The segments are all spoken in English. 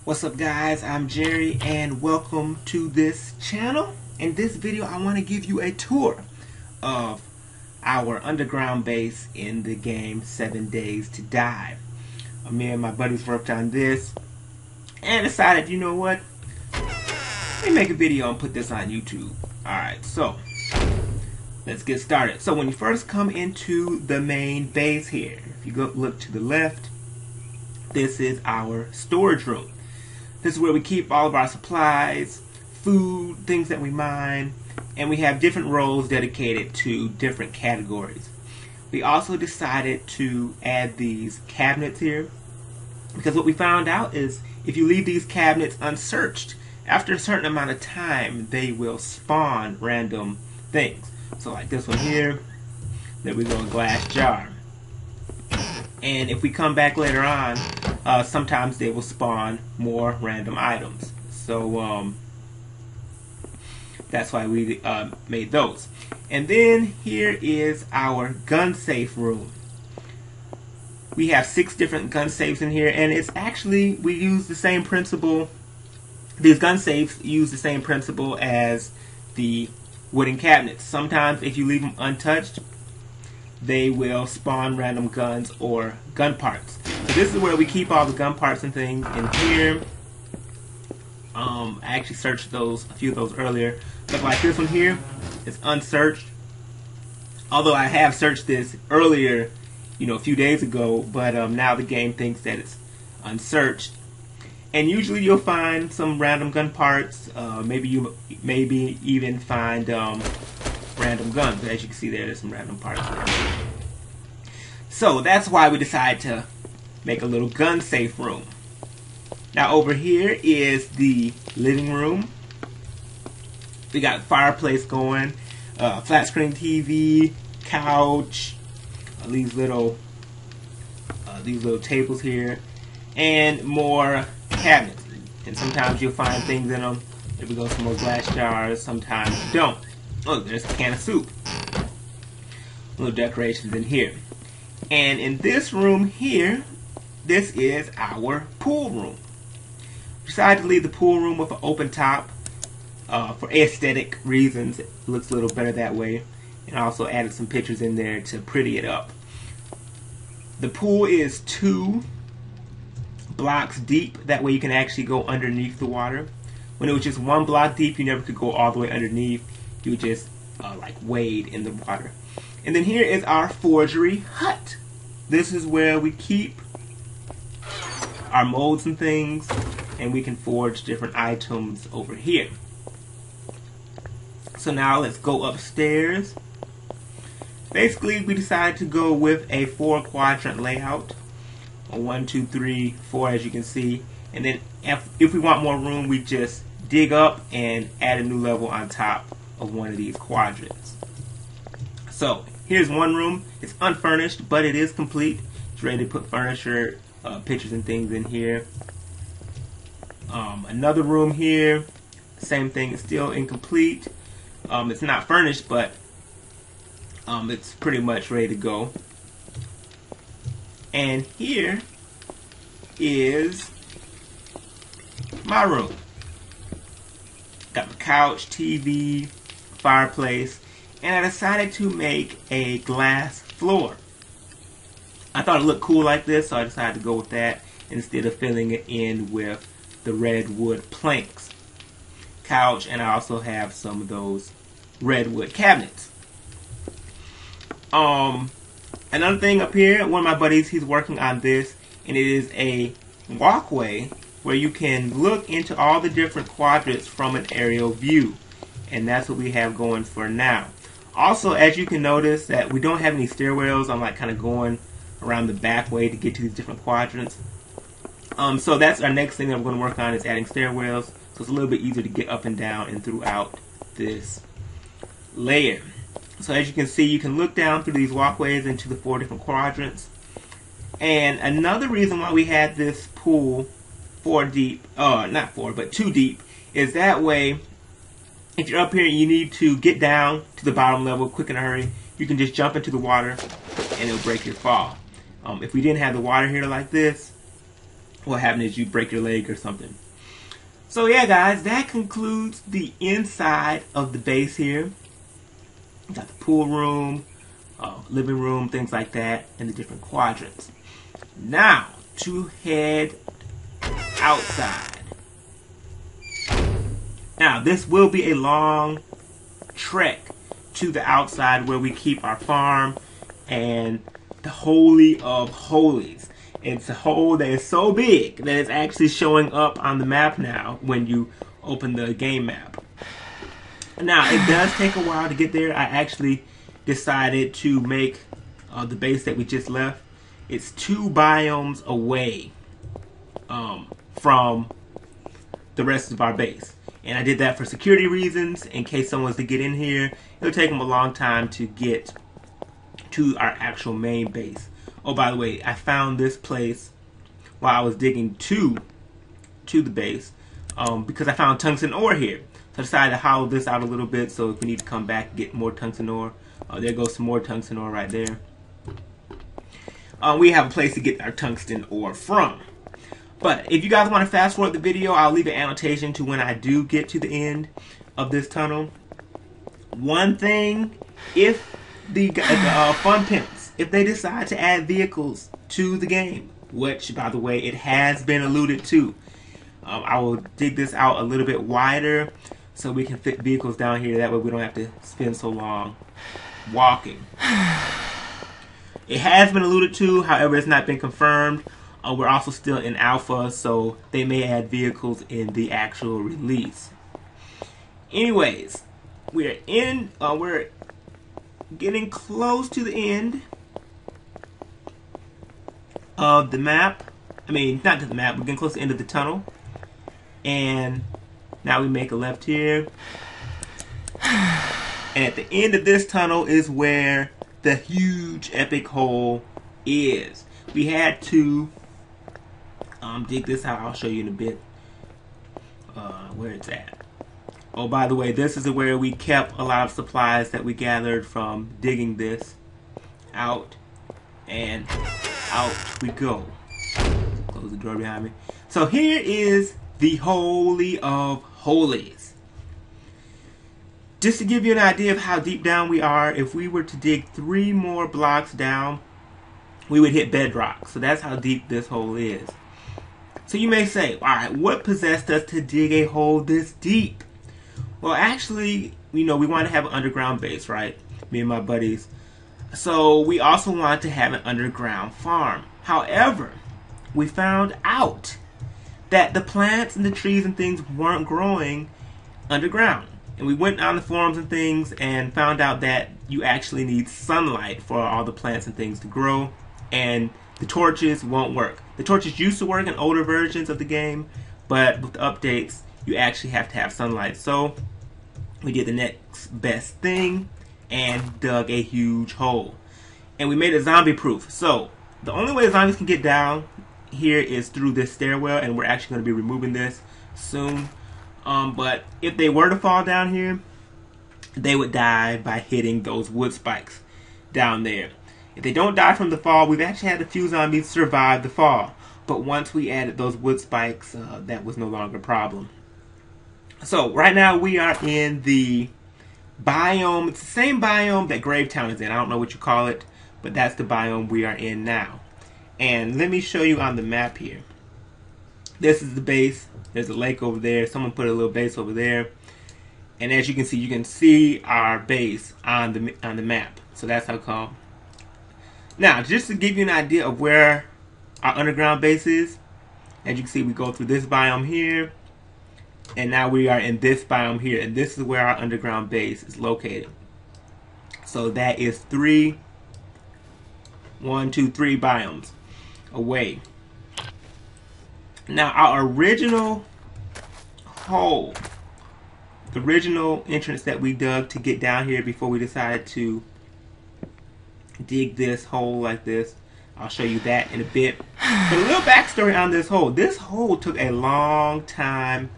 What's up guys, I'm Jerry and welcome to this channel. In this video I want to give you a tour of our underground base in the game 7 Days to Die. Me and my buddies worked on this and decided, you know what, let me make a video and put this on YouTube. Alright, so let's get started. So when you first come into the main base here, if you go look to the left, this is our storage room. This is where we keep all of our supplies, food, things that we mine, and we have different rows dedicated to different categories. We also decided to add these cabinets here because what we found out is if you leave these cabinets unsearched, after a certain amount of time they will spawn random things. So like this one here, there we go, a glass jar. And if we come back later on, sometimes they will spawn more random items. So that's why we made those. And then here is our gun safe room. We have 6 different gun safes in here, and it's actually, we use the same principle. These gun safes use the same principle as the wooden cabinets. Sometimes if you leave them untouched, they will spawn random guns or gun parts. So this is where we keep all the gun parts and things in here. I actually searched those, a few of those earlier. But like this one here, it's unsearched. Although I have searched this earlier, you know, a few days ago, but now the game thinks that it's unsearched. And usually you'll find some random gun parts. Maybe even find random guns. But as you can see there's some random parts there. So that's why we decided to make a little gun safe room. Now over here is the living room. We got a fireplace going, flat screen TV, couch, these little tables here, and more cabinets. And sometimes you'll find things in them. There we go, some more glass jars. Sometimes you don't. Oh, there's a can of soup. Little decorations in here. And in this room here, this is our pool room. We decided to leave the pool room with an open top for aesthetic reasons. It looks a little better that way. And I also added some pictures in there to pretty it up. The pool is 2 blocks deep. That way you can actually go underneath the water. When it was just 1 block deep, you never could go all the way underneath. You would just like wade in the water. And then here is our forgery hut. This is where we keep our molds and things, and we can forge different items over here. So now let's go upstairs. Basically we decided to go with a 4-quadrant layout. A 1, 2, 3, 4 as you can see. And then if we want more room, we just dig up and add a new level on top of one of these quadrants. So here's one room. It's unfurnished, but it is complete. It's ready to put furniture, pictures and things in here. Another room here, same thing. It's still incomplete. It's not furnished, but it's pretty much ready to go. And here is my room. Got my couch, TV, fireplace, and I decided to make a glass floor. I thought it looked cool like this, so I decided to go with that instead of filling it in with the redwood planks. Couch, and I also have some of those redwood cabinets. Another thing up here, one of my buddies, he's working on this, and it is a walkway where you can look into all the different quadrants from an aerial view. And that's what we have going for now. Also, as you can notice that we don't have any stairwells. I'm like kind of going around the back way to get to these different quadrants. So that's our next thing that we're going to work on, is adding stairwells. So it's a little bit easier to get up and down and throughout this layer. So as you can see, you can look down through these walkways into the 4 different quadrants. And another reason why we had this pool 4 deep, not 4, but 2 deep, is that way if you're up here and you need to get down to the bottom level quick in a hurry, you can just jump into the water and it'll break your fall. If we didn't have the water here like this, what happens is you break your leg or something. So yeah, guys, that concludes the inside of the base here. Got the pool room, living room, things like that, and the different quadrants. Now, to head outside. Now, this will be a long trek to the outside where we keep our farm and the Holy of Holies. It's a hole that is so big that it's actually showing up on the map now when you open the game map. Now, it does take a while to get there. I actually decided to make the base that we just left. It's 2 biomes away from the rest of our base. And I did that for security reasons. In case someone was to get in here, it'll take them a long time to get to our actual main base. Oh, by the way, I found this place while I was digging to the base because I found tungsten ore here. So I decided to hollow this out a little bit so if we need to come back and get more tungsten ore. There goes some more tungsten ore right there. We have a place to get our tungsten ore from. But if you guys want to fast forward the video, I'll leave an annotation to when I do get to the end of this tunnel. One thing, if the fun pimps, if they decide to add vehicles to the game, which, by the way, it has been alluded to, I will dig this out a little bit wider so we can fit vehicles down here. That way we don't have to spend so long walking. It has been alluded to, however, it's not been confirmed. We're also still in alpha, so they may add vehicles in the actual release. Anyways, we're getting close to the end of the map. I mean, not to the map, we're getting close to the end of the tunnel. And now we make a left here. And at the end of this tunnel is where the huge epic hole is. We had to dig this out. I'll show you in a bit where it's at. Oh, by the way, this is where we kept a lot of supplies that we gathered from digging this out. And out we go. Close the door behind me. So here is the Holy of Holies. Just to give you an idea of how deep down we are, if we were to dig 3 more blocks down, we would hit bedrock. So that's how deep this hole is. So you may say, alright, what possessed us to dig a hole this deep? Well, actually, we want to have an underground base, right? Me and my buddies. So we also want to have an underground farm. However, we found out that the plants and the trees and things weren't growing underground. And we went on the forums and things and found out that you actually need sunlight for all the plants and things to grow. And the torches won't work. The torches used to work in older versions of the game, but with the updates, you actually have to have sunlight. So we did the next best thing and dug a huge hole. And we made it zombie proof. So the only way zombies can get down here is through this stairwell, and we're actually going to be removing this soon. But if they were to fall down here, they would die by hitting those wood spikes down there. If they don't die from the fall, we've actually had a few zombies survive the fall. But once we added those wood spikes, that was no longer a problem. So right now we are in the biome. It's the same biome that Gravetown is in. I don't know what you call it, but that's the biome we are in now. And let me show you on the map here. This is the base. There's a lake over there. Someone put a little base over there. And as you can see our base on the map. So that's how come. Now, just to give you an idea of where our underground base is, as you can see, we go through this biome here, and now we are in this biome here, and this is where our underground base is located. So that is 3 biomes away. Now, our original hole, the original entrance that we dug to get down here before we decided to dig this hole like this, I'll show you that in a bit. But a little backstory on this hole. This hole took a long time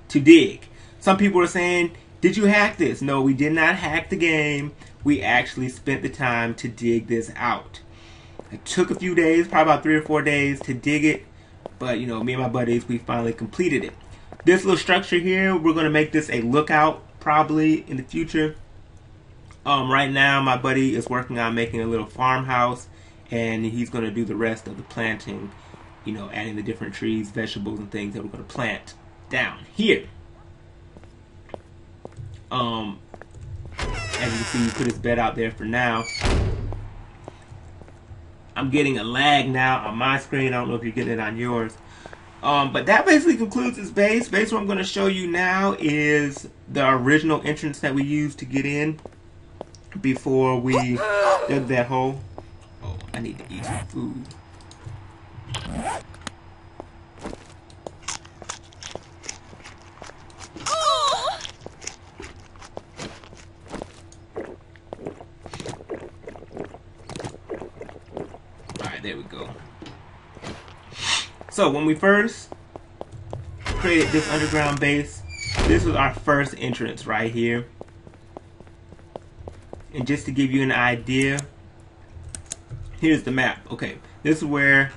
to dig. Some people are saying, did you hack this? No, we did not hack the game. We actually spent the time to dig this out. It took a few days, probably about 3 or 4 days to dig it But you know, me and my buddies, we finally completed it. This little structure here, we're gonna make this a lookout probably in the future. Right now my buddy is working on making a little farmhouse, and he's gonna do the rest of the planting, you know, adding the different trees, vegetables, and things that we're gonna plant down here. As you can see, he put his bed out there for now. I'm getting a lag now on my screen. I don't know if you're getting it on yours. But that basically concludes this base. Basically what I'm going to show you now is the original entrance that we used to get in before we dug that hole. Oh, I need to eat some food. There we go. So when we first created this underground base, this was our first entrance right here. And just to give you an idea, here's the map. Okay, this is where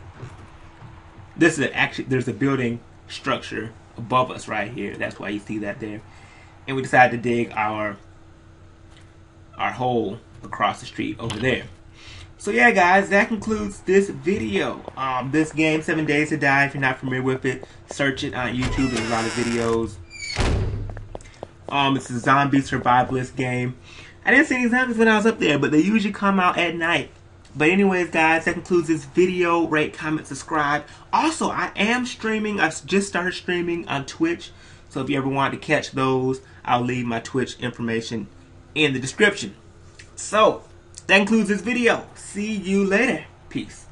this is actually, there's a building structure above us right here. That's why you see that there. And we decided to dig our hole across the street over there. So yeah, guys, that concludes this video. This game, 7 Days to Die, if you're not familiar with it, search it on YouTube. There's a lot of videos. It's a zombie survivalist game. I didn't see any zombies when I was up there, but they usually come out at night. But anyways, guys, that concludes this video. Rate, comment, subscribe. Also, I am streaming. I've just started streaming on Twitch. So if you ever want to catch those, I'll leave my Twitch information in the description. So that concludes this video. See you later. Peace.